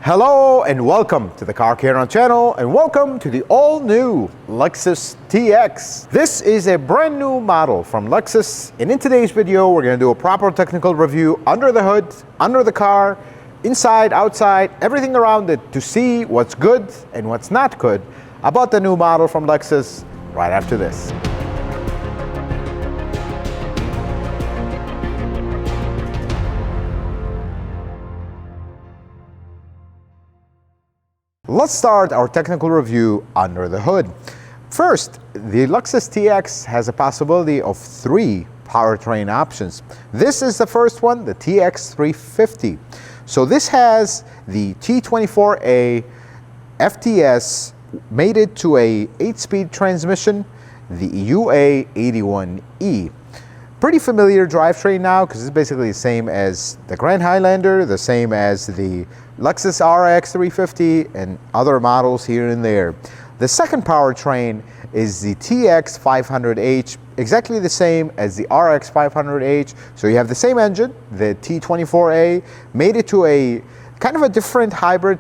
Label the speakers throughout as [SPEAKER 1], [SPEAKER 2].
[SPEAKER 1] Hello and welcome to the Car Care channel, and welcome to the all-new Lexus TX. This is a brand new model from Lexus, and in today's video we're going to do a proper technical review under the hood, under the car, inside, outside, everything around it to see what's good and what's not good about the new model from Lexus right after this. Let's start our technical review under the hood. First, the Lexus TX has a possibility of 3 powertrain options. This is the first one, the TX 350. So this has the T24A FTS mated to a 8-speed transmission, the UA81E. Pretty familiar drivetrain now because it's basically the same as the Grand Highlander, the same as the Lexus RX 350 and other models here and there. The second powertrain is the TX 500H, exactly the same as the RX 500H. So you have the same engine, the T24A, made it to a kind of a different hybrid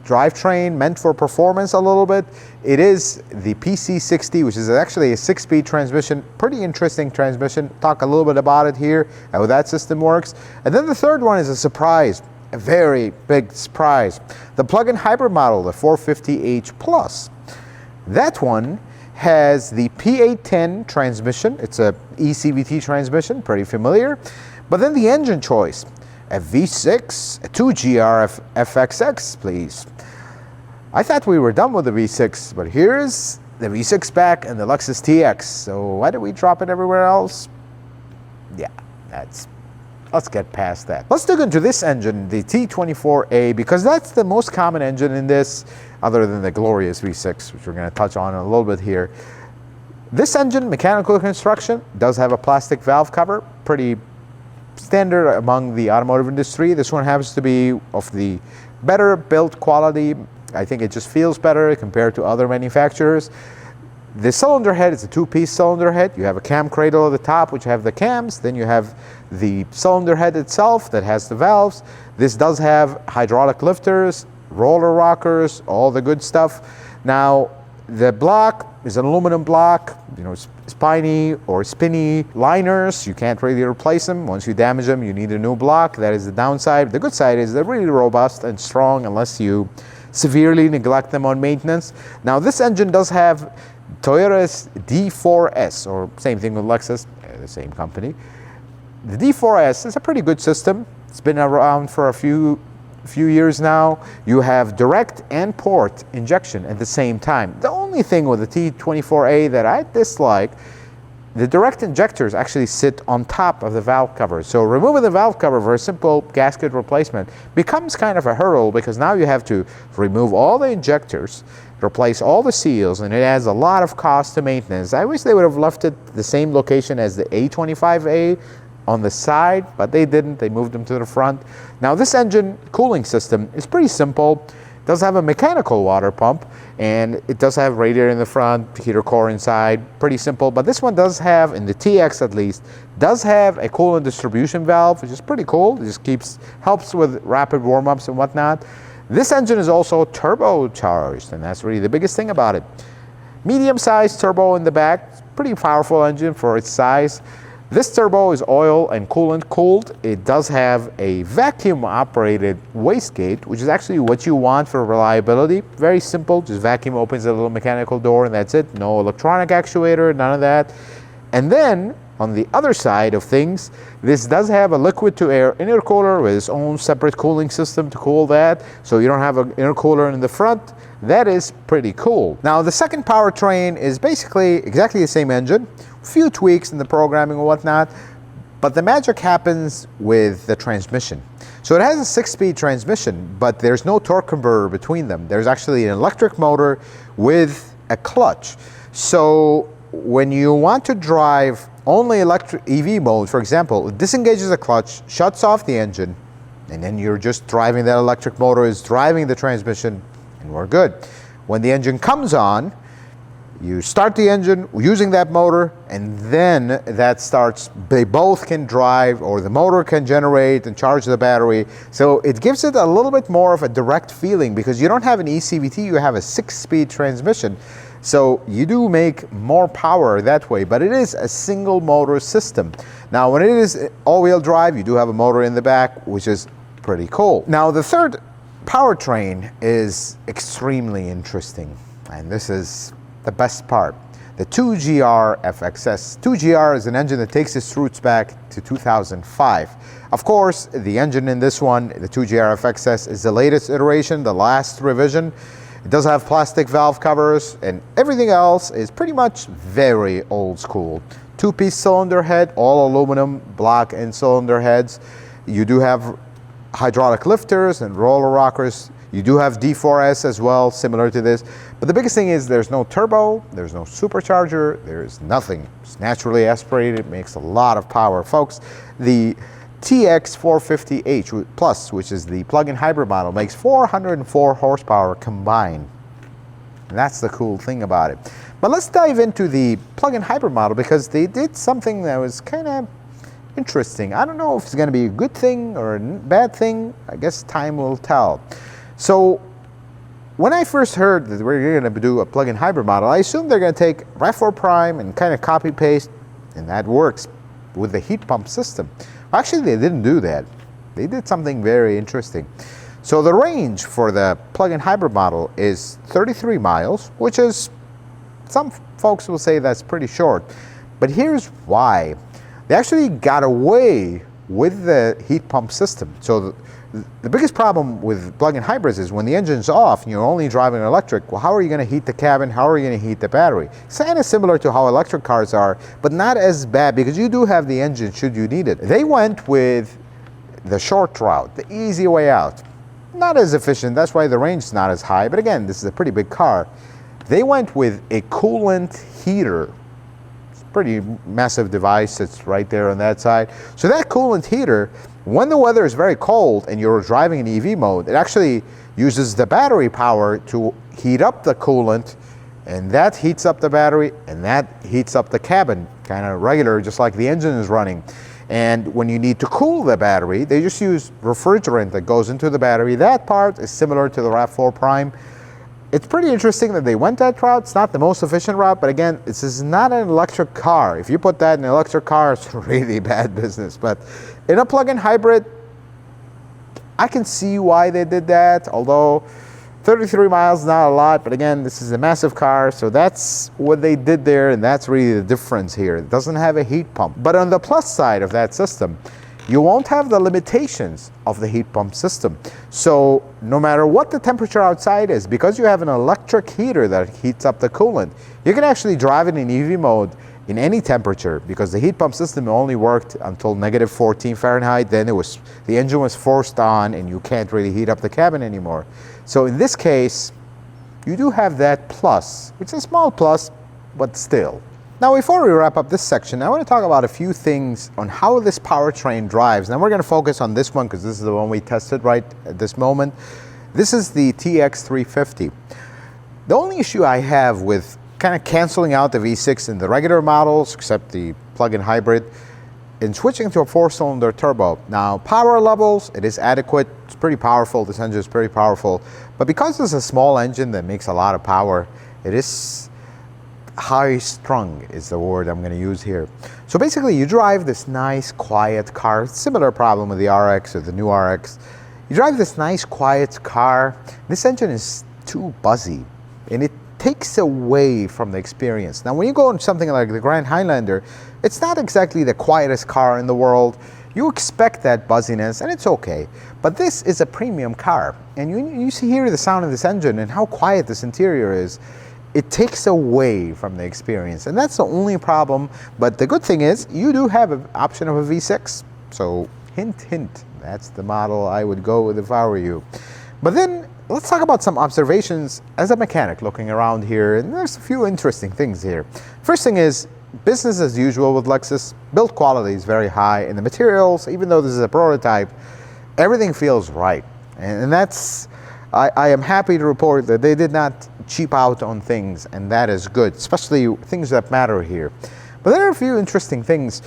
[SPEAKER 1] drivetrain meant for performance a little bit. It is the PC60, which is actually a 6-speed transmission. Pretty interesting transmission. Talk a little bit about it here, how that system works. And then the third one is a surprise, a very big surprise. The plug-in hybrid model, the 450h Plus. That one has the P810 transmission. It's a ECVT transmission, pretty familiar. But then the engine choice, a V6, a 2GR FXX, please. I thought we were done with the V6, but here's the V6 back and the Lexus TX. So why did we drop it everywhere else? Yeah, let's get past that. Let's dig into this engine, the T24A, because that's the most common engine in this, other than the glorious V6, which we're going to touch on in a little bit here. This engine, mechanical construction, does have a plastic valve cover, pretty standard among the automotive industry. This one happens to be of the better built quality. I think it just feels better compared to other manufacturers. The cylinder head is a 2-piece cylinder head. You have a cam cradle at the top, which have the cams. Then you have the cylinder head itself that has the valves. This does have hydraulic lifters, roller rockers, all the good stuff. Now, the block is an aluminum block, spiny or spinny liners. You can't really replace them. Once you damage them, you need a new block. That is the downside. The good side is they're really robust and strong unless you severely neglect them on maintenance. Now, this engine does have Toyota's D4S, or same thing with Lexus, the same company. The D4S is a pretty good system. It's been around for a few years now. You have direct and port injection at the same time. The only thing with the T24A that I dislike, the direct injectors actually sit on top of the valve cover. So removing the valve cover for a simple gasket replacement becomes kind of a hurdle, because now you have to remove all the injectors, replace all the seals, and it adds a lot of cost to maintenance. I wish they would have left it the same location as the A25A on the side, but they didn't. They moved them to the front. Now, this engine cooling system is pretty simple. It does have a mechanical water pump, and it does have radiator in the front, heater core inside. Pretty simple. But this one does have, in the TX at least, does have a coolant distribution valve, which is pretty cool. It just helps with rapid warm-ups and whatnot. This engine is also turbocharged, and that's really the biggest thing about it. Medium-sized turbo in the back. Pretty powerful engine for its size. This turbo is oil and coolant cooled. It does have a vacuum operated wastegate, which is actually what you want for reliability. Very simple, just vacuum opens a little mechanical door and that's it. No electronic actuator, none of that. And then on the other side of things, this does have a liquid to air intercooler with its own separate cooling system to cool that. So you don't have an intercooler in the front. That is pretty cool. Now, the second powertrain is basically exactly the same engine. A few tweaks in the programming and whatnot, but the magic happens with the transmission. So it has a 6-speed transmission, but there's no torque converter between them. There's actually an electric motor with a clutch. So when you want to drive only electric EV mode, for example, it disengages the clutch, shuts off the engine, and then you're just driving that electric motor, is driving the transmission, and we're good. When the engine comes on, You start the engine using that motor, and then that starts, they both can drive, or the motor can generate and charge the battery. So it gives it a little bit more of a direct feeling, because you don't have an ECVT, you have a 6-speed transmission. So you do make more power that way, but it is a single motor system. Now when it is all-wheel drive, you do have a motor in the back, which is pretty cool. Now the third powertrain is extremely interesting, and this is the best part. The 2GR FXS. 2GR is an engine that takes its roots back to 2005. Of course, the engine in this one, the 2GR FXS, is the latest iteration, the last revision. It does have plastic valve covers, and everything else is pretty much very old school. 2-piece cylinder head, all aluminum, block and cylinder heads. You do have hydraulic lifters and roller rockers. You do have D4S as well, similar to this. But the biggest thing is there's no turbo, there's no supercharger, there's nothing. It's naturally aspirated, it makes a lot of power. Folks, the TX 450H Plus, which is the plug-in hybrid model, makes 404 horsepower combined. And that's the cool thing about it. But let's dive into the plug-in hybrid model, because they did something that was kind of interesting. I don't know if it's going to be a good thing or a bad thing. I guess time will tell. So when I first heard that we're going to do a plug-in hybrid model, I assumed they're going to take RAV4 Prime and kind of copy paste, and that works with the heat pump system. Actually, they didn't do that. They did something very interesting. So the range for the plug-in hybrid model is 33 miles, which is, some folks will say that's pretty short. But here's why. They actually got away with the heat pump system. So the biggest problem with plug-in hybrids is when the engine's off and you're only driving electric, well, how are you going to heat the cabin? How are you going to heat the battery? It's kind of similar to how electric cars are, but not as bad, because you do have the engine should you need it. They went with the short route, the easy way out. Not as efficient, that's why the range is not as high, but again, this is a pretty big car. They went with a coolant heater. It's a pretty massive device that's right there on that side. So that coolant heater, when the weather is very cold and you're driving in EV mode, it actually uses the battery power to heat up the coolant, and that heats up the battery, and that heats up the cabin, kind of regular, just like the engine is running. And when you need to cool the battery, they just use refrigerant that goes into the battery. That part is similar to the RAV4 Prime. It's pretty interesting that they went that route. It's not the most efficient route, but again, this is not an electric car. If you put that in an electric car, it's really bad business. But in a plug-in hybrid, I can see why they did that, although 33 miles is not a lot, but again, this is a massive car, so that's what they did there, and that's really the difference here. It doesn't have a heat pump. But on the plus side of that system, you won't have the limitations of the heat pump system. So no matter what the temperature outside is, because you have an electric heater that heats up the coolant, you can actually drive it in EV mode in any temperature, because the heat pump system only worked until -14 Fahrenheit. Then the engine was forced on, and you can't really heat up the cabin anymore. So in this case, you do have that plus, which is a small plus, but still. Now, before we wrap up this section, I want to talk about a few things on how this powertrain drives. Now, we're going to focus on this one because this is the one we tested right at this moment. This is the TX 350. The only issue I have with kind of canceling out the V6 in the regular models, except the plug-in hybrid, and switching to a 4-cylinder turbo. Now, power levels, it is adequate. It's pretty powerful. This engine is pretty powerful. But because it's a small engine that makes a lot of power, it is high-strung is the word I'm going to use here. So basically, you drive this nice, quiet car. Similar problem with the RX or the new RX. You drive this nice, quiet car. This engine is too buzzy, and it takes away from the experience. Now, when you go on something like the Grand Highlander, it's not exactly the quietest car in the world. You expect that buzziness, and it's okay. But this is a premium car, and you hear the sound of this engine and how quiet this interior is. It takes away from the experience, and that's the only problem. But the good thing is you do have an option of a V6. So hint, hint, that's the model I would go with if I were you. But then let's talk about some observations as a mechanic looking around here, and there's a few interesting things here. First thing is, business as usual with Lexus. Build quality is very high, and the materials, even though this is a prototype, everything feels right. And that's I am happy to report that they did not cheap out on things, and that is good, especially things that matter here. But there are a few interesting things.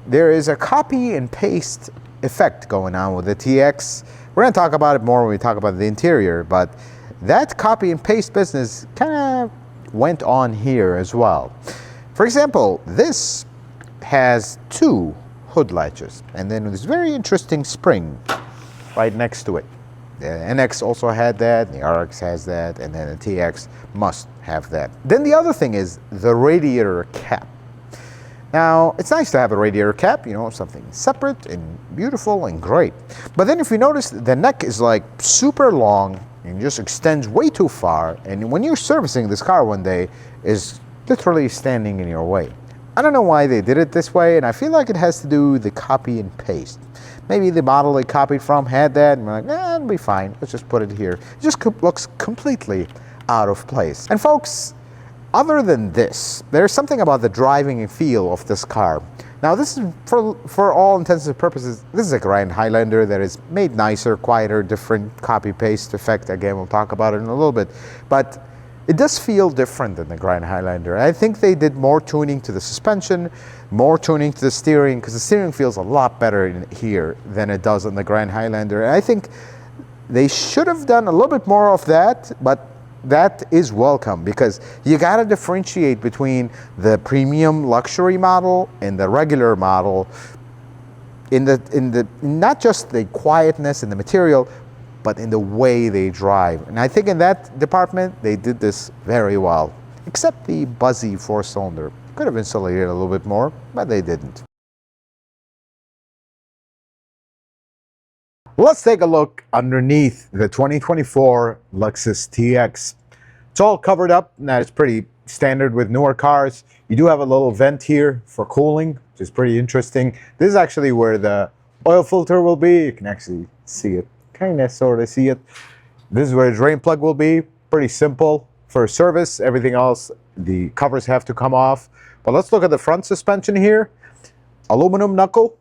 [SPEAKER 1] There is a copy and paste effect going on with the TX. We're going to talk about it more when we talk about the interior, but that copy and paste business kind of went on here as well. For example, this has two hood latches, and then this very interesting spring right next to it. The NX also had that, the RX has that, and then the TX must have that. Then the other thing is the radiator cap. Now, it's nice to have a radiator cap, you know, something separate and beautiful and great. But then if you notice, the neck is like super long and just extends way too far, and when you're servicing this car one day, is literally standing in your way. I don't know why they did it this way, and I feel like it has to do with the copy and paste. Maybe the model they copied from had that, and we're like, it'll be fine, let's just put it here. It just looks completely out of place. And folks, other than this, there's something about the driving and feel of this car. Now this is, for all intents and purposes, this is a Grand Highlander that is made nicer, quieter, different copy-paste effect. Again, we'll talk about it in a little bit. But it does feel different than the Grand Highlander. I think they did more tuning to the suspension, more tuning to the steering, because the steering feels a lot better in here than it does on the Grand Highlander. And I think they should have done a little bit more of that, but that is welcome, because you got to differentiate between the premium luxury model and the regular model in the not just the quietness and the material, but in the way they drive. And I think in that department, they did this very well, except the buzzy four-cylinder. Could have insulated a little bit more, but they didn't. Let's take a look underneath the 2024 Lexus TX. It's all covered up, and that is pretty standard with newer cars. You do have a little vent here for cooling, which is pretty interesting. This is actually where the oil filter will be. You can actually see it, kind of sort of see it. This is where the drain plug will be. Pretty simple for service. Everything else, the covers have to come off. But let's look at the front suspension here. Aluminum knuckle,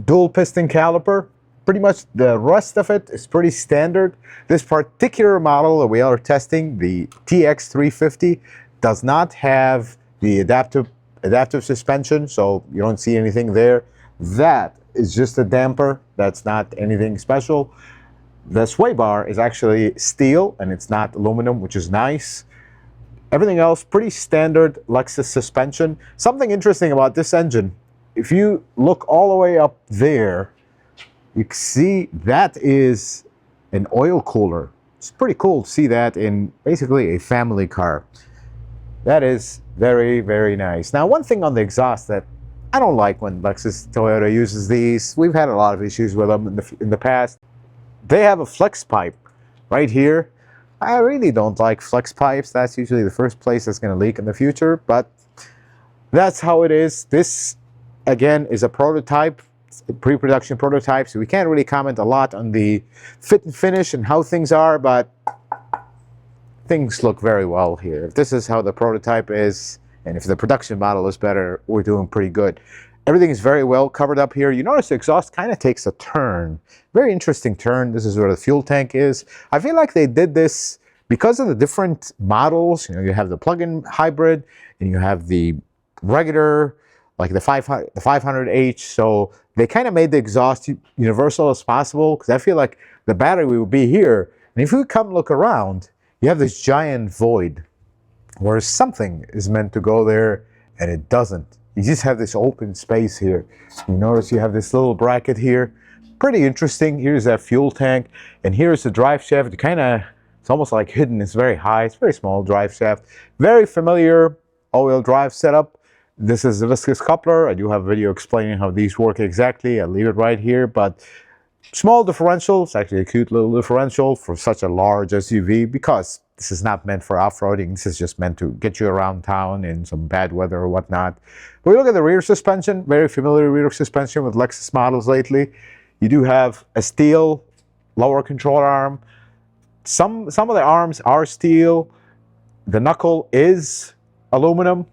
[SPEAKER 1] dual piston caliper. Pretty much the rest of it is pretty standard. This particular model that we are testing, the TX 350, does not have the adaptive suspension, so you don't see anything there. That is just a damper. That's not anything special. The sway bar is actually steel and it's not aluminum, which is nice. Everything else, pretty standard Lexus suspension. Something interesting about this engine, if you look all the way up there, you can see that is an oil cooler. It's pretty cool to see that in basically a family car. That is very, very nice. Now, one thing on the exhaust that I don't like when Lexus Toyota uses these, we've had a lot of issues with them in the past. They have a flex pipe right here. I really don't like flex pipes. That's usually the first place that's going to leak in the future, but that's how it is. This, again, is a prototype, a pre-production prototype, so we can't really comment a lot on the fit and finish and how things are, but things look very well here. If this is how the prototype is, and if the production model is better, we're doing pretty good. Everything is very well covered up here. You notice the exhaust kind of takes a turn. Very interesting turn. This is where the fuel tank is. I feel like they did this because of the different models. You know, you have the plug-in hybrid and you have the regular, like the 500H. So they kind of made the exhaust universal as possible, because I feel like the battery will be here. And if you come look around, you have this giant void where something is meant to go there and it doesn't. You just have this open space here. You notice you have this little bracket here. Pretty interesting. Here's that fuel tank, and here's the drive shaft. It's almost like hidden. It's very high. It's very small drive shaft. Very familiar all-wheel drive setup. This is the viscous coupler. I do have a video explaining how these work exactly. I'll leave it right here, but small differential. It's actually a cute little differential for such a large SUV, because this is not meant for off-roading. This is just meant to get you around town in some bad weather or whatnot. But we look at the rear suspension. Very familiar rear suspension with Lexus models lately. You do have a steel lower control arm. Some of the arms are steel. The knuckle is aluminum.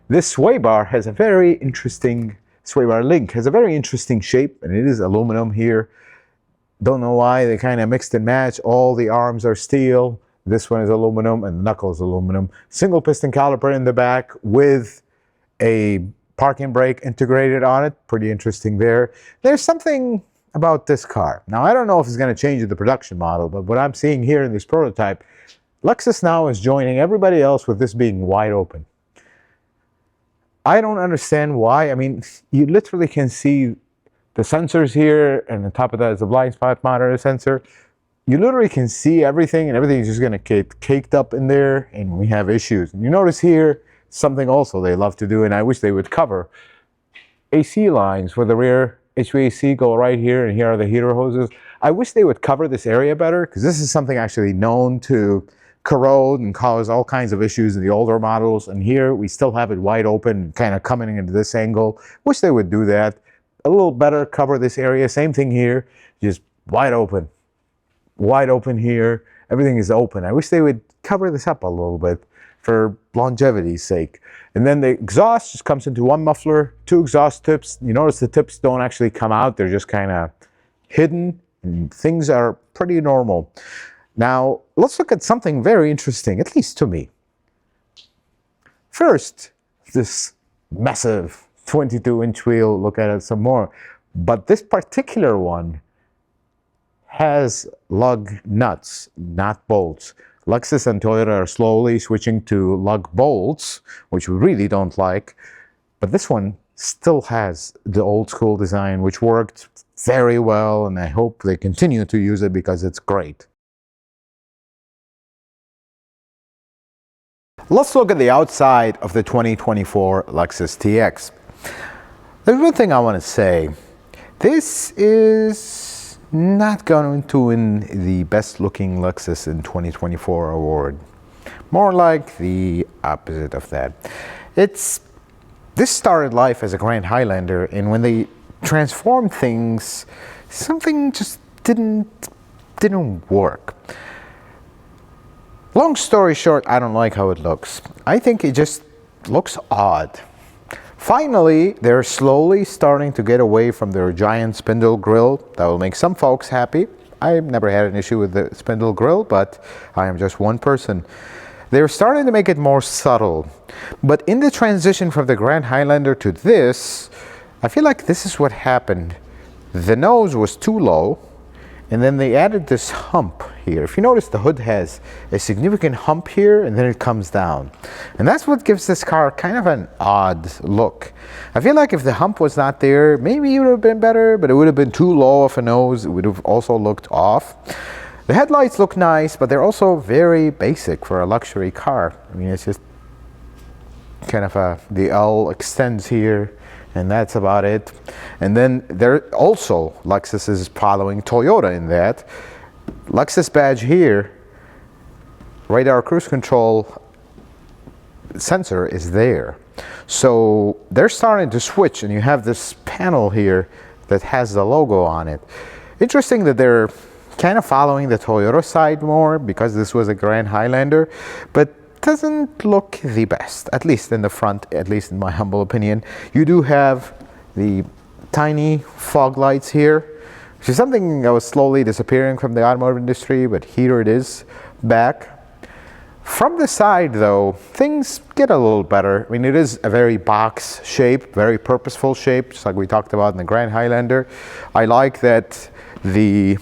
[SPEAKER 1] This sway bar has a very interesting, sway bar link has a very interesting shape, and it is aluminum here. Don't know why, they kind of mixed and matched. All the arms are steel. This one is aluminum and the knuckle is aluminum. Single piston caliper in the back with a parking brake integrated on it. Pretty interesting there. There's something about this car. Now, I don't know if it's going to change the production model, but what I'm seeing here in this prototype, Lexus now is joining everybody else with this being wide open. I don't understand why. I mean, you literally can see the sensors here, and on top of that is a blind spot monitor sensor. You literally can see everything, and everything is just going to get caked up in there, and we have issues. And you notice here something also they love to do, and I wish they would cover. AC lines for the rear HVAC go right here, and here are the heater hoses. I wish they would cover this area better, because this is something actually known to corrode and cause all kinds of issues in the older models. And here we still have it wide open, kind of coming into this angle. Wish they would do that a little better, cover this area. Same thing here, just wide open. Wide open here. Everything is open. I wish they would cover this up a little bit for longevity's sake. And then the exhaust just comes into one muffler, two exhaust tips. You notice the tips don't actually come out. They're just kind of hidden, and things are pretty normal. Now, let's look at something very interesting, at least to me. First, this massive 22-inch wheel. Look at it some more. But this particular one has lug nuts, not bolts. Lexus and Toyota are slowly switching to lug bolts, which we really don't like. But this one still has the old school design, which worked very well, and I hope they continue to use it because it's great. Let's look at the outside of the 2024 Lexus TX. There's one thing I want to say. This is not going to win the best looking Lexus in 2024 award. More like the opposite of that. This started life as a Grand Highlander, and when they transformed things, something just didn't work. Long story short, I don't like how it looks. I think it just looks odd. Finally, they're slowly starting to get away from their giant spindle grille. That will make some folks happy. I've never had an issue with the spindle grille, but I am just one person. They're starting to make it more subtle. But in the transition from the Grand Highlander to this, I feel like this is what happened. The nose was too low, and then they added this hump here. If you notice, the hood has a significant hump here, and then it comes down. And that's what gives this car kind of an odd look. I feel like if the hump was not there, maybe it would have been better, but it would have been too low of a nose. It would have also looked off. The headlights look nice, but they're also very basic for a luxury car. I mean, it's just kind of the L extends here, and that's about it. And then there also, Lexus is following Toyota in that. Lexus badge here, radar cruise control sensor is there. So they're starting to switch, and you have this panel here that has the logo on it. Interesting that they're kind of following the Toyota side more because this was a Grand Highlander, but doesn't look the best, at least in the front, at least in my humble opinion. You do have the tiny fog lights here, which is something that was slowly disappearing from the automotive industry, but here it is back. From the side though, things get a little better. I mean, it is a very box shape, very purposeful shape, just like we talked about in the Grand Highlander. I like that the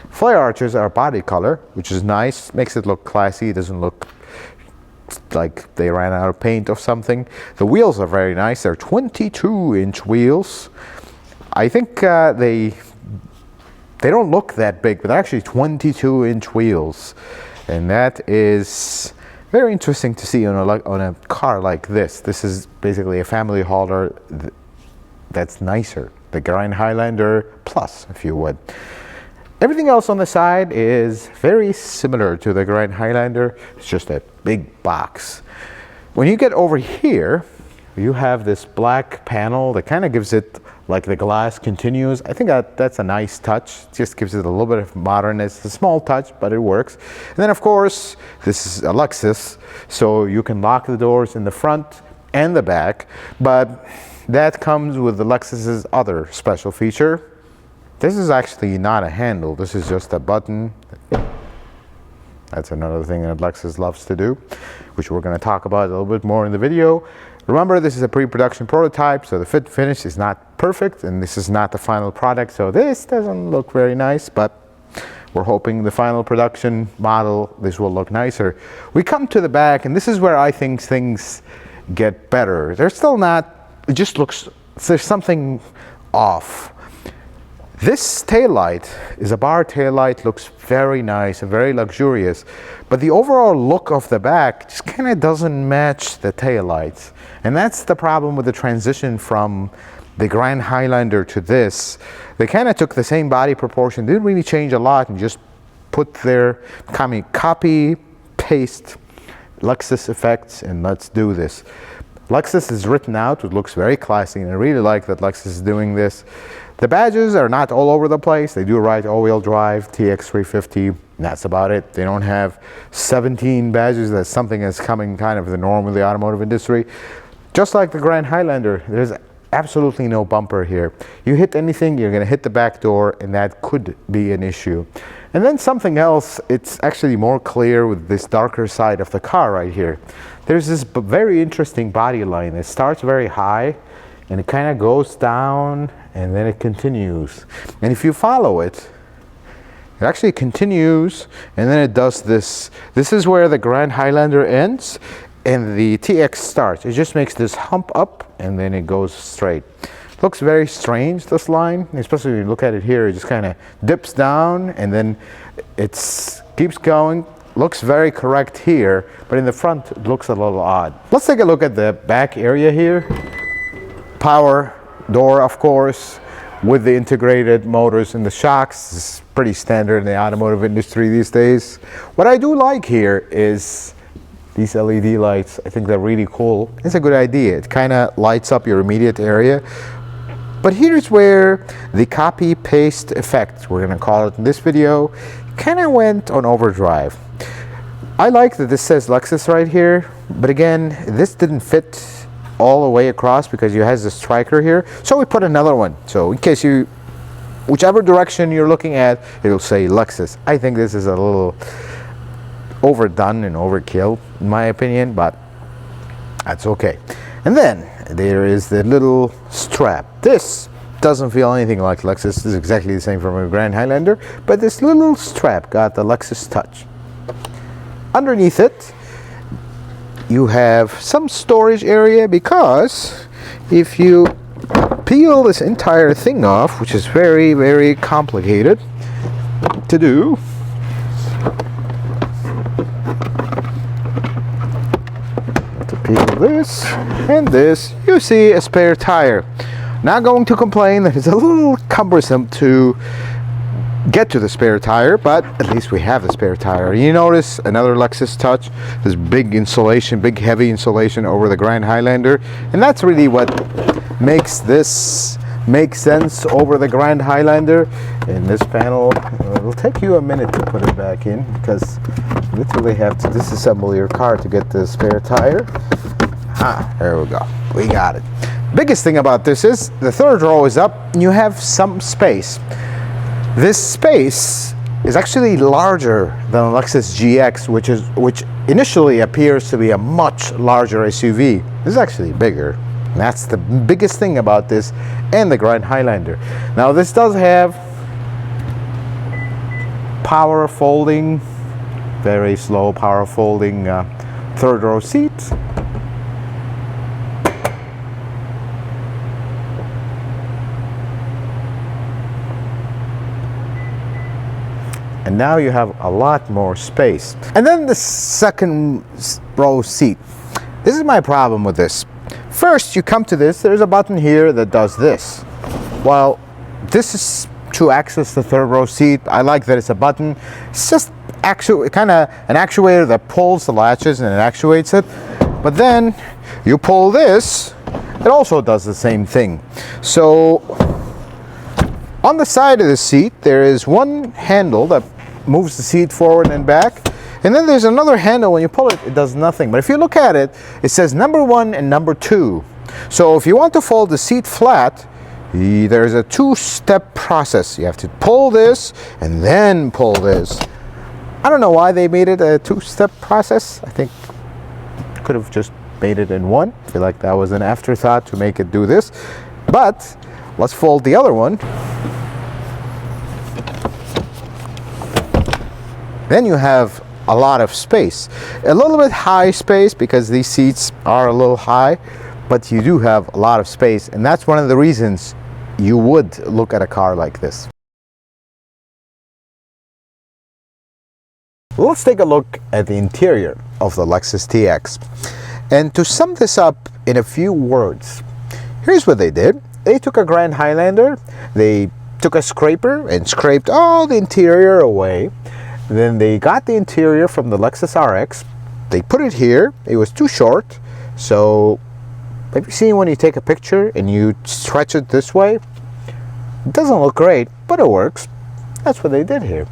[SPEAKER 1] flare arches are body color, which is nice, makes it look classy. It doesn't look like they ran out of paint or something. The wheels are very nice. They're 22-inch wheels. I think they don't look that big, but they're actually 22-inch wheels, and that is very interesting to see on a car like this. This is basically a family hauler that's nicer, the Grand Highlander Plus, if you would. Everything else on the side is very similar to the Grand Highlander. It's just a big box. When you get over here, you have this black panel that kind of gives it, like the glass continues. I think that's a nice touch. It just gives it a little bit of modernness. It's a small touch, but it works. And then of course, this is a Lexus, so you can lock the doors in the front and the back, but that comes with the Lexus's other special feature. This is actually not a handle, this is just a button. That's another thing that Lexus loves to do, which we're going to talk about a little bit more in the video. Remember, this is a pre-production prototype, so the fit finish is not perfect, and this is not the final product, so this doesn't look very nice, but we're hoping the final production model, this will look nicer. We come to the back, and this is where I think things get better. They're still not, it just looks, there's something off. This taillight is a bar taillight, looks very nice and very luxurious, but the overall look of the back just kind of doesn't match the taillights. And that's the problem with the transition from the Grand Highlander to this. They kind of took the same body proportion, didn't really change a lot, and just put their copy, paste Lexus effects, and let's do this. Lexus is written out, it looks very classy, and I really like that Lexus is doing this. The badges are not all over the place. They do write all-wheel drive, TX 350, and that's about it. They don't have 17 badges. That's something that's coming kind of the norm in the automotive industry. Just like the Grand Highlander, there's absolutely no bumper here. You hit anything, you're going to hit the back door, and that could be an issue. And then something else, it's actually more clear with this darker side of the car right here. There's this very interesting body line. It starts very high, and it kind of goes down, and then it continues. And if you follow it, it actually continues, and then it does this. This is where the Grand Highlander ends, and the TX starts. It just makes this hump up, and then it goes straight. Looks very strange, this line, especially when you look at it here. It just kind of dips down, and then it keeps going. Looks very correct here, but in the front, it looks a little odd. Let's take a look at the back area here. Power door, of course, with the integrated motors and the shocks. This is pretty standard in the automotive industry these days. What I do like here is these LED lights. I think they're really cool. It's a good idea. It kind of lights up your immediate area. But here's where the copy paste effect, we're going to call it in this video, kind of went on overdrive. I like that this says Lexus right here, but again, this didn't fit all the way across because you has the striker here, so we put another one. So in case you, whichever direction you're looking at, it'll say Lexus. I think this is a little overdone and overkill in my opinion, but that's okay. And then there is the little strap. This doesn't feel anything like Lexus. This is exactly the same from a Grand Highlander, but this little strap got the Lexus touch. Underneath it, you have some storage area, because if you peel this entire thing off, which is very, very complicated to do, to peel this and this, you see a spare tire. Not going to complain that it's a little cumbersome to get to the spare tire, but at least we have the spare tire. You notice another Lexus touch, this big insulation, big heavy insulation over the Grand Highlander, and that's really what makes this make sense over the Grand Highlander. In this panel, it'll take you a minute to put it back in, because you literally have to disassemble your car to get the spare tire. There we go, we got it. Biggest thing about this is the third row is up and you have some space. This space is actually larger than a Lexus GX, which initially appears to be a much larger SUV. This is actually bigger. And that's the biggest thing about this and the Grand Highlander. Now this does have power folding, very slow power folding third row seat. And now you have a lot more space. And then the second row seat. This is my problem with this. First, you come to this, there's a button here that does this. Well, this is to access the third row seat. I like that it's a button. It's just actually kind of an actuator that pulls the latches and it actuates it. But then you pull this, it also does the same thing. So on the side of the seat, there is one handle that moves the seat forward and back. And then there's another handle, when you pull it, it does nothing. But if you look at it, it says number 1 and number 2. So if you want to fold the seat flat, There's a two-step process. You have to pull this and then pull this. I don't know why they made it a two-step process. I think could have just made it in one. I feel like that was an afterthought to make it do this. But let's fold the other one. Then you have a lot of space. A little bit high space because these seats are a little high, but you do have a lot of space, and that's one of the reasons you would look at a car like this. Let's take a look at the interior of the Lexus TX. And to sum this up in a few words, here's what they did. They took a Grand Highlander, they took a scraper and scraped all the interior away. Then they got the interior from the Lexus RX, they put it here. It was too short, so have you seen when you take a picture and you stretch it this way? It doesn't look great, but it works. That's what they did here.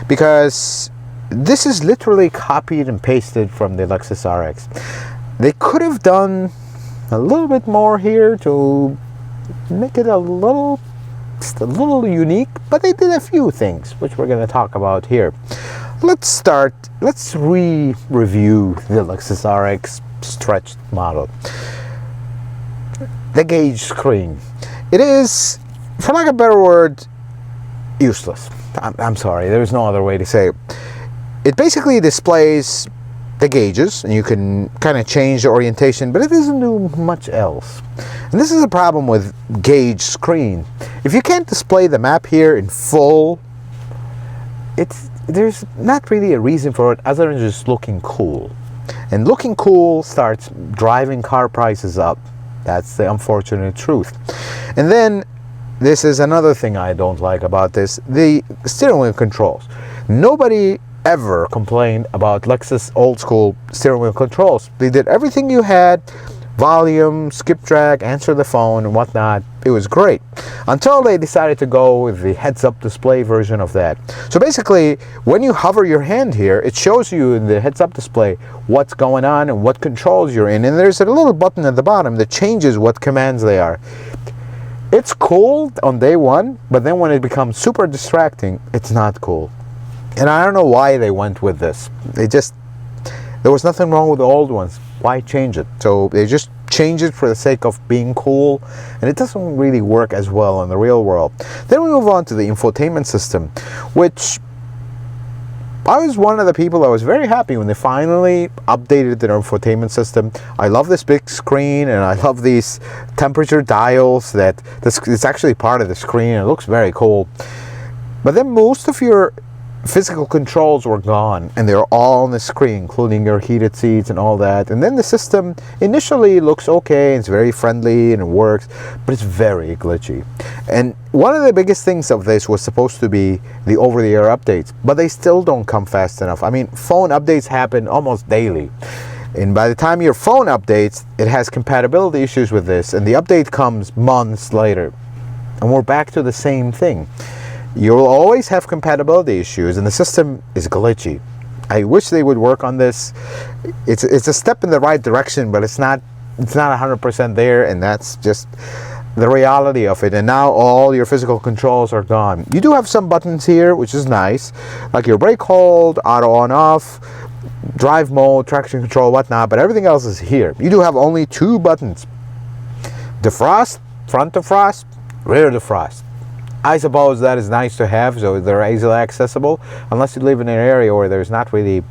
[SPEAKER 1] Because this is literally copied and pasted from the Lexus RX. They could have done a little bit more here to make it just a little unique, but they did a few things, which we're going to talk about here. Let's review the Lexus RX stretched model. The gauge screen. It is, for lack of a better word, useless. I'm sorry, there's no other way to say it. It basically displays the gauges, and you can kind of change the orientation, but it doesn't do much else. And this is a problem with gauge screen. If you can't display the map here in full, there's not really a reason for it other than just looking cool. And looking cool starts driving car prices up. That's the unfortunate truth. And then, this is another thing I don't like about this, the steering wheel controls. Nobody ever complained about Lexus old school steering wheel controls. They did everything you had, volume, skip track, answer the phone and whatnot. It was great until they decided to go with the heads-up display version of that. So basically, when you hover your hand here, it shows you in the heads-up display what's going on and what controls you're in, and there's a little button at the bottom that changes what commands they are. It's cool on day one, but then when it becomes super distracting, it's not cool. And I don't know why they went with this. There was nothing wrong with the old ones. Why change it? So they just change it for the sake of being cool, and it doesn't really work as well in the real world. Then we move on to the infotainment system, which I was one of the people that was very happy when they finally updated their infotainment system. I love this big screen, and I love these temperature dials that it's actually part of the screen. It looks very cool. But then most of your physical controls were gone, and they're all on the screen, including your heated seats and all that. And then the system initially looks okay, it's very friendly and it works, but it's very glitchy. And one of the biggest things of this was supposed to be the over-the-air updates, but they still don't come fast enough. I mean, phone updates happen almost daily, and by the time your phone updates, it has compatibility issues with this, and the update comes months later, and we're back to the same thing. You'll always have compatibility issues, and the system is glitchy. I wish they would work on this. It's a step in the right direction, but it's not 100% there, and that's just the reality of it. And now all your physical controls are gone. You do have some buttons here, which is nice, like your brake hold, auto on off, drive mode, traction control, whatnot, but everything else is here. You do have only two buttons: defrost, front defrost, rear defrost. I suppose that is nice to have, so they're easily accessible, unless you live in an area where there's not really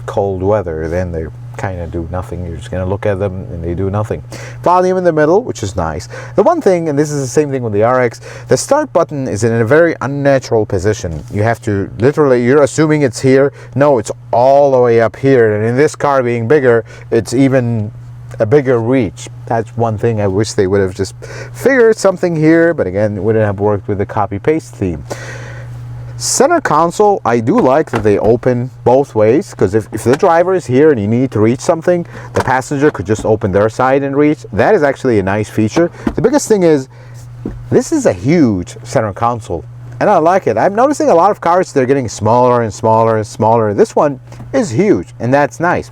[SPEAKER 1] cold weather. Then they kind of do nothing. You're just going to look at them and they do nothing. Volume in the middle, which is nice. The one thing, and this is the same thing with the RX, the start button is in a very unnatural position. You have to literally, you're assuming it's here. No, it's all the way up here, and in this car being bigger, it's even a bigger reach. That's one thing I wish they would have just figured something here, but again, it wouldn't have worked with the copy-paste theme. Center console, I do like that they open both ways, because if the driver is here and you need to reach something, the passenger could just open their side and reach. That is actually a nice feature. The biggest thing is, this is a huge center console, and I like it. I'm noticing a lot of cars, they're getting smaller and smaller and smaller. This one is huge, and that's nice.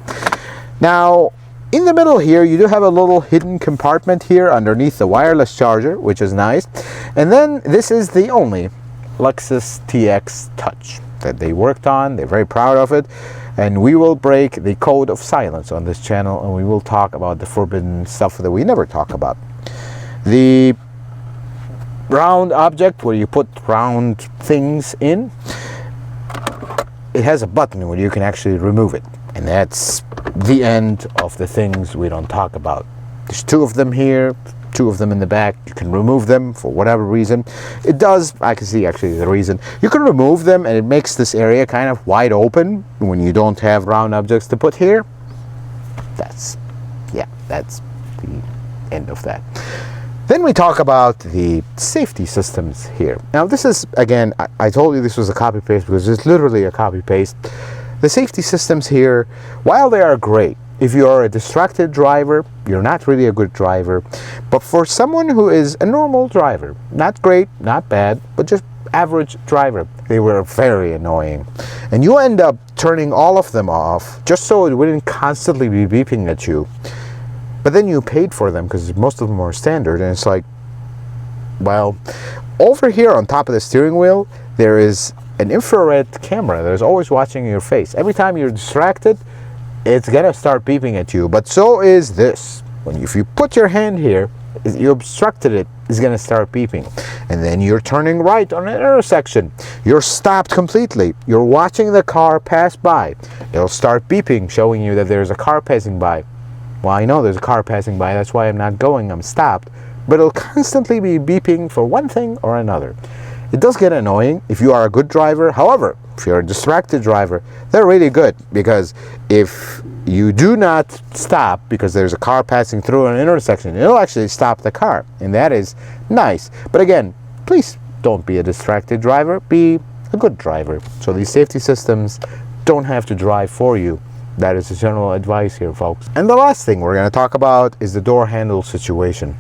[SPEAKER 1] Now, In the middle here, you do have a little hidden compartment here underneath the wireless charger, which is nice. And then this is the only Lexus TX Touch that they worked on. They're very proud of it. And we will break the code of silence on this channel, and we will talk about the forbidden stuff that we never talk about. The round object where you put round things in, it has a button where you can actually remove it. And that's the end of the things we don't talk about. There's two of them here, two of them in the back. You can remove them for whatever reason. It does, I can see actually the reason. You can remove them and it makes this area kind of wide open when you don't have round objects to put here. That's the end of that. Then we talk about the safety systems here. Now this is, again, I told you this was a copy paste because it's literally a copy paste. The safety systems here, while they are great, if you are a distracted driver, you're not really a good driver. But for someone who is a normal driver, not great, not bad, but just average driver, they were very annoying. And you end up turning all of them off just so it wouldn't constantly be beeping at you. But then you paid for them because most of them are standard, and it's like, well, over here on top of the steering wheel, there is an infrared camera that is always watching your face. Every time you're distracted, it's gonna start beeping at you. But so is this. If you put your hand here, you obstructed it, it's gonna start beeping. And then you're turning right on an intersection. You're stopped completely. You're watching the car pass by. It'll start beeping, showing you that there's a car passing by. Well, I know there's a car passing by, that's why I'm not going, I'm stopped. But it'll constantly be beeping for one thing or another. It does get annoying if you are a good driver. However, if you're a distracted driver, they're really good, because if you do not stop because there's a car passing through an intersection, it'll actually stop the car, and that is nice. But again, please don't be a distracted driver, be a good driver. So these safety systems don't have to drive for you. That is the general advice here, folks. And the last thing we're going to talk about is the door handle situation.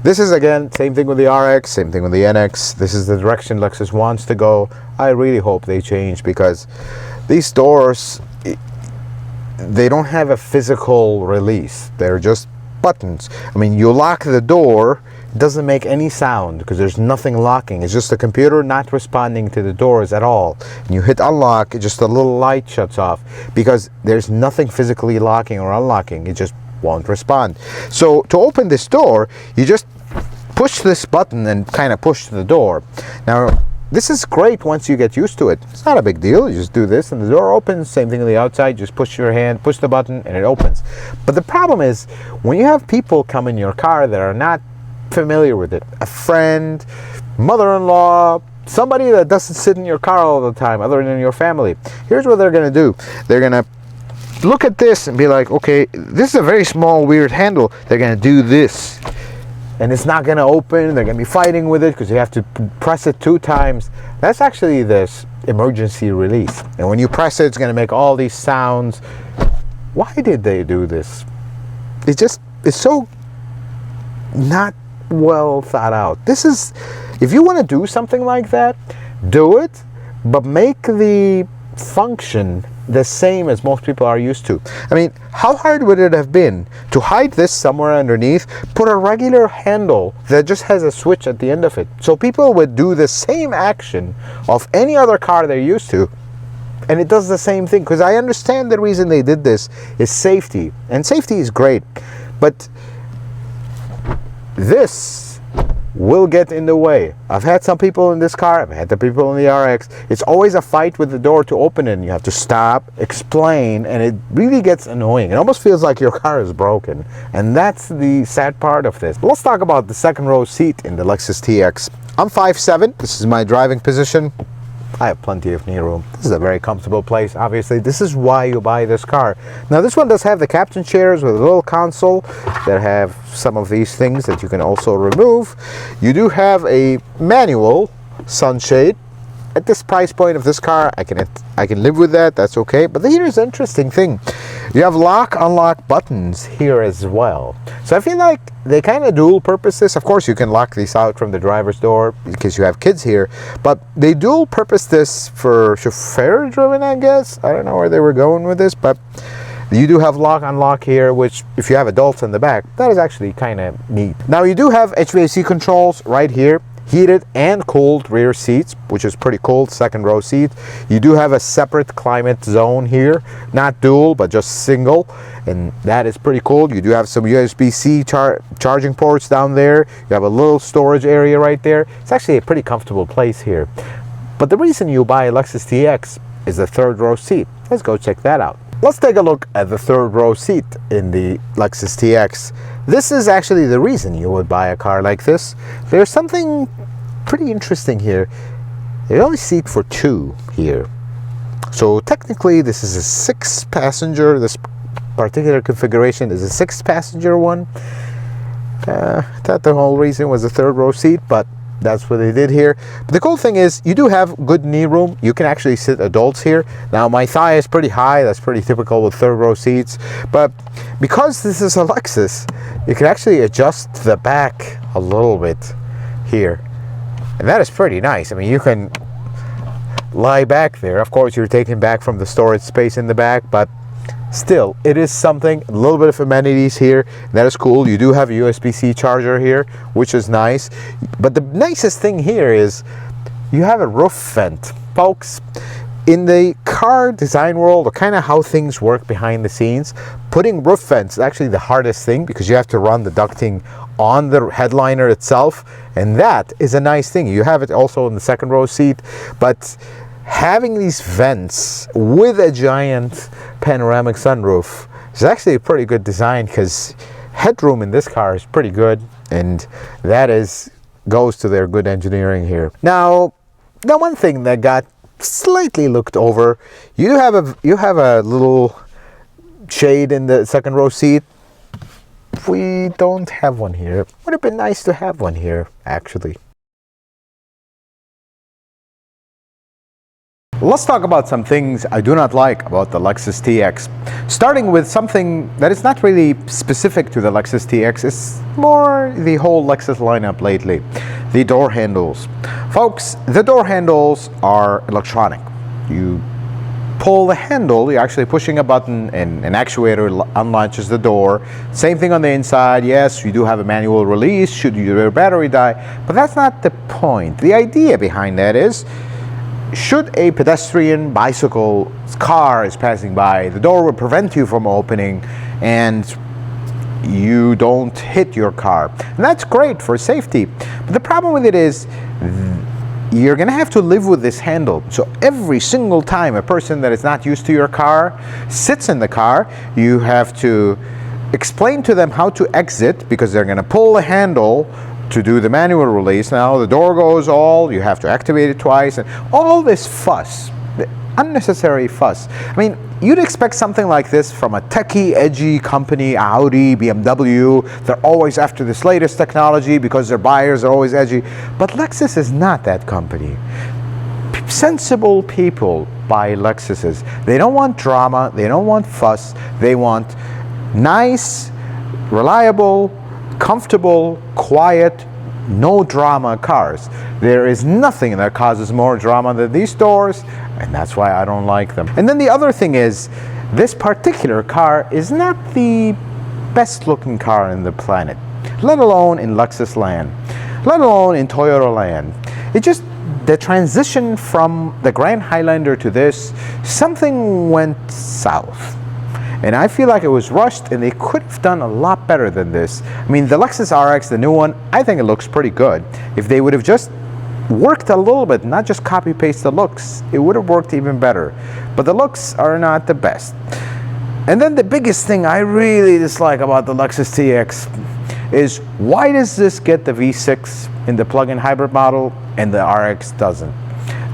[SPEAKER 1] This is, again, same thing with the RX, same thing with the NX. This is the direction Lexus wants to go. I really hope they change, because these doors, they don't have a physical release. They're just buttons. I mean, you lock the door, it doesn't make any sound because there's nothing locking. It's just the computer not responding to the doors at all. And you hit unlock, just a little light shuts off because there's nothing physically locking or unlocking. It just won't respond. So to open this door, you just push this button and kind of push the door. Now, this is great once you get used to it. It's not a big deal. You just do this and the door opens. Same thing on the outside. Just push your hand, push the button, and it opens. But the problem is when you have people come in your car that are not familiar with it, a friend, mother-in-law, somebody that doesn't sit in your car all the time other than your family, here's what they're going to do. They're going to look at this and be like, okay, this is a very small weird handle. They're going to do this and it's not going to open. They're going to be fighting with it because you have to press it 2 times. That's actually this emergency release, and when you press it, it's going to make all these sounds. Why did they do this? It's so not well thought out. This is, if you want to do something like that, do it, but make the function the same as most people are used to. I mean, how hard would it have been to hide this somewhere underneath, put a regular handle that just has a switch at the end of it, so people would do the same action of any other car they're used to, and it does the same thing? Because I understand the reason they did this is safety, and safety is great, but this will get in the way. I've had some people in this car, I've had the people in the RX. It's always a fight with the door to open it, and you have to stop, explain, and it really gets annoying. It almost feels like your car is broken, and that's the sad part of this. But let's talk about the second row seat in the Lexus TX. I'm 5'7", this is my driving position. I have plenty of knee room. This is a very comfortable place. Obviously, this is why you buy this car. Now, this one does have the captain chairs with a little console that have some of these things that you can also remove. You do have a manual sunshade. At this price point of this car, I can live with that. That's okay. But here's an interesting thing. You have lock, unlock buttons here as well. So I feel like they kind of dual purpose this. Of course, you can lock these out from the driver's door because you have kids here. But they dual purpose this for chauffeur driven, I guess. I don't know where they were going with this, but You do have lock unlock here, which if you have adults in the back, that is actually kind of neat. Now you do have HVAC controls right here, heated and cooled rear seats, which is pretty cool, second row seat. You do have a separate climate zone here, not dual, but just single, and that is pretty cool. You do have some USB-C charging ports down there. You have a little storage area right there. It's actually a pretty comfortable place here. But the reason you buy a Lexus TX is the third row seat. Let's go check that out. Let's take a look at the third row seat in the Lexus TX. This is actually the reason you would buy a car like this. There's something pretty interesting here. They only seat for two here. So technically this is a 6-passenger. This particular configuration is a 6-passenger one. I thought the whole reason was a third row seat, but that's what they did here. But the cool thing is you do have good knee room. You can actually sit adults here. Now my thigh is pretty high. That's pretty typical with third row seats. But because this is a Lexus, you can actually adjust the back a little bit here. And that is pretty nice. I mean, you can lie back there. Of course, you're taking back from the storage space in the back, but still, it is something. A little bit of amenities here. That is cool. You do have a USB-C charger here, which is nice. But the nicest thing here is you have a roof vent. Folks, in the car design world, or kind of how things work behind the scenes, putting roof vents is actually the hardest thing because you have to run the ducting on the headliner itself, and that is a nice thing. You have it also in the second row seat, but having these vents with a giant panoramic sunroof is actually a pretty good design because headroom in this car is pretty good, and that goes to their good engineering here. Now, the one thing that got slightly looked over, you have a little shade in the second row seat. We don't have one here. Would have been nice to have one here, actually. Let's talk about some things I do not like about the Lexus TX. Starting with something that is not really specific to the Lexus TX, it's more the whole Lexus lineup lately. The door handles. Folks, the door handles are electronic. You pull the handle, you're actually pushing a button and an actuator unlatches the door. Same thing on the inside. Yes, you do have a manual release should your battery die, but that's not the point. The idea behind that is, should a pedestrian, bicycle, car is passing by, the door will prevent you from opening and you don't hit your car. And that's great for safety. But the problem with it is you're going to have to live with this handle. So every single time a person that is not used to your car sits in the car, you have to explain to them how to exit because they're going to pull the handle to do the manual release. Now the door goes you have to activate it twice, and all this fuss, the unnecessary fuss. I mean, you'd expect something like this from a techie, edgy company, Audi, BMW. They're always after this latest technology because their buyers are always edgy. But Lexus is not that company. Sensible people buy Lexuses. They don't want drama. They don't want fuss. They want nice, reliable, comfortable, quiet, no drama cars. There is nothing that causes more drama than these doors, and that's why I don't like them. And then the other thing is, this particular car is not the best looking car in the planet, let alone in Lexus land, let alone in Toyota land. It just, the transition from the Grand Highlander to this, something went south. And I feel like it was rushed, and they could have done a lot better than this. I mean, the Lexus RX, the new one, I think it looks pretty good. If they would have just worked a little bit, not just copy-paste the looks, it would have worked even better. But the looks are not the best. And then the biggest thing I really dislike about the Lexus TX is, why does this get the V6 in the plug-in hybrid model and the RX doesn't?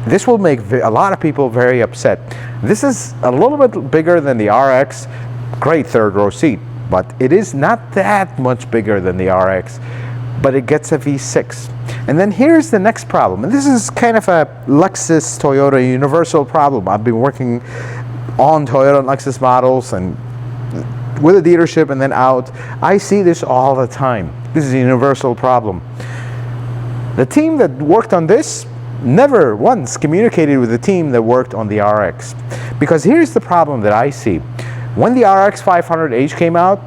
[SPEAKER 1] This will make a lot of people very upset. This is a little bit bigger than the RX. Great third row seat, but it is not that much bigger than the RX, but it gets a V6. And then here's the next problem, and this is kind of a Lexus Toyota universal problem. I've been working on Toyota and Lexus models and with a dealership and then out. I see this all the time. This is a universal problem. The team that worked on this never once communicated with the team that worked on the RX. Because here's the problem that I see. When the RX 500h came out,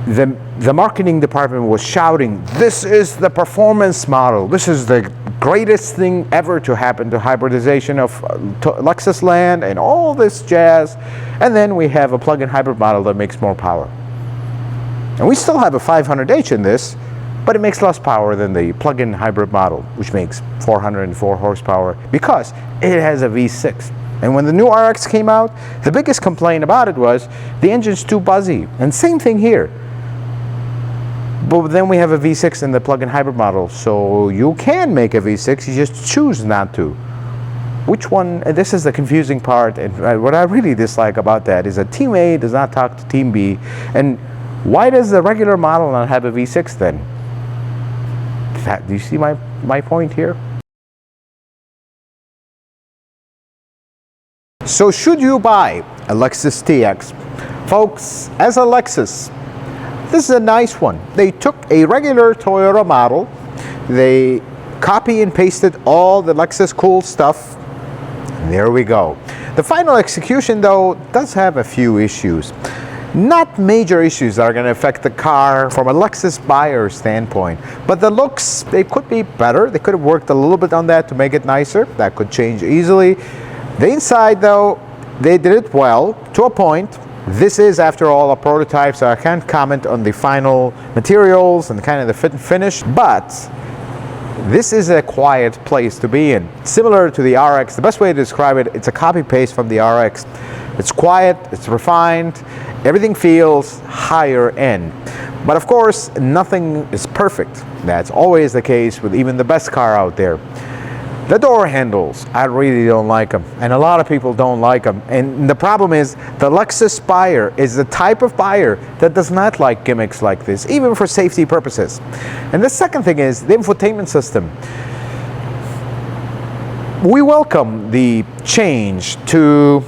[SPEAKER 1] the marketing department was shouting, "This is the performance model. This is the greatest thing ever to happen to hybridization of Lexus land," and all this jazz. And then we have a plug-in hybrid model that makes more power. And we still have a 500h in this, but it makes less power than the plug-in hybrid model, which makes 404 horsepower because it has a V6. And when the new RX came out, the biggest complaint about it was the engine's too buzzy. And same thing here. But then we have a V6 in the plug-in hybrid model, so you can make a V6, you just choose not to. Which one? This is the confusing part, and what I really dislike about that is that Team A does not talk to Team B. And why does the regular model not have a V6 then? Do you see my point here? So should you buy a Lexus TX? Folks, as a Lexus, this is a nice one. They took a regular Toyota model, they copy and pasted all the Lexus cool stuff, and there we go. The final execution though does have a few issues. Not major issues that are going to affect the car from a Lexus buyer standpoint, but the looks, they could be better. They could have worked a little bit on that to make it nicer. That could change easily. The inside though, they did it well to a point. This is, after all, a prototype, so I can't comment on the final materials and kind of the fit and finish, but this is a quiet place to be in. Similar to the RX, the best way to describe it, it's a copy-paste from the RX. It's quiet, it's refined, everything feels higher end. But of course, nothing is perfect. That's always the case with even the best car out there. The door handles, I really don't like them, and a lot of people don't like them. And the problem is, the Lexus buyer is the type of buyer that does not like gimmicks like this, even for safety purposes. And the second thing is the infotainment system. We welcome the change to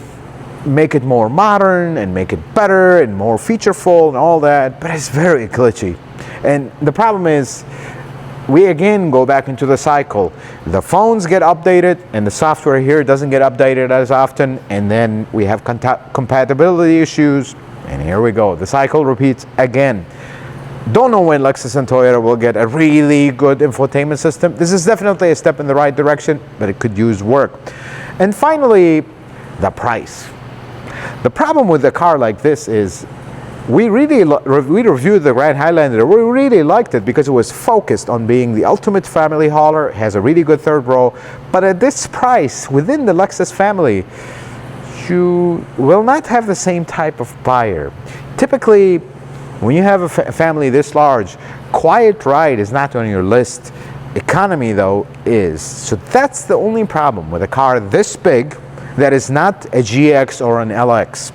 [SPEAKER 1] make it more modern and make it better and more featureful and all that, but it's very glitchy. And the problem is, we again go back into the cycle. The phones get updated and the software here doesn't get updated as often, and then we have compatibility issues, and here we go. The cycle repeats again. Don't know when Lexus and Toyota will get a really good infotainment system. This is definitely a step in the right direction, but it could use work. And finally, the price. The problem with a car like this is we reviewed the Grand Highlander. We really liked it because it was focused on being the ultimate family hauler, has a really good third row, but at this price, within the Lexus family, you will not have the same type of buyer. Typically, when you have a family this large, quiet ride is not on your list. Economy, though, is. So that's the only problem with a car this big that is not a GX or an LX,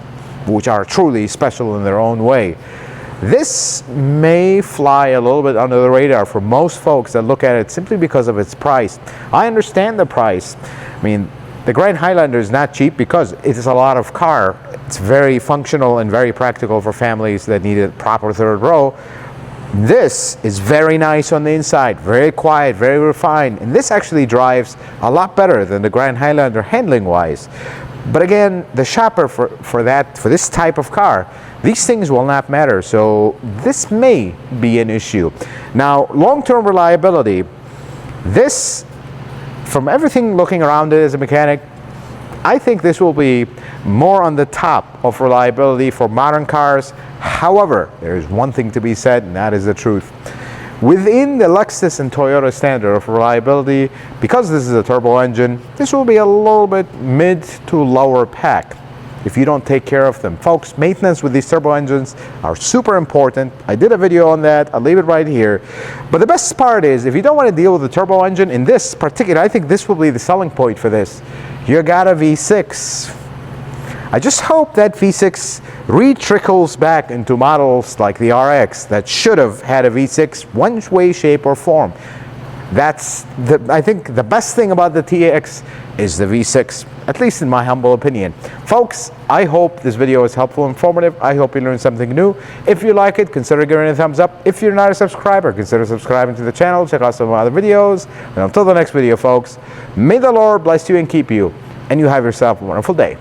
[SPEAKER 1] which are truly special in their own way. This may fly a little bit under the radar for most folks that look at it simply because of its price. I understand the price. I mean, the Grand Highlander is not cheap because it is a lot of car. It's very functional and very practical for families that need a proper third row. This is very nice on the inside, very quiet, very refined, and this actually drives a lot better than the Grand Highlander handling wise. But again, the shopper for this type of car, these things will not matter, so this may be an issue. Now, long-term reliability, this, from everything looking around it as a mechanic, I think this will be more on the top of reliability for modern cars. However, there is one thing to be said, and that is the truth. Within the Lexus and Toyota standard of reliability, because this is a turbo engine, this will be a little bit mid to lower pack if you don't take care of them. Folks, maintenance with these turbo engines are super important. I did a video on that. I'll leave it right here. But the best part is, if you don't want to deal with the turbo engine, in this particular, I think this will be the selling point for this. You got a V6. I just hope that V6 re-trickles back into models like the RX that should have had a V6 one way, shape, or form. That's I think the best thing about the TX is the V6, at least in my humble opinion. Folks, I hope this video was helpful and informative. I hope you learned something new. If you like it, consider giving it a thumbs up. If you're not a subscriber, consider subscribing to the channel. Check out some other videos. And until the next video, folks, may the Lord bless you and keep you, and you have yourself a wonderful day.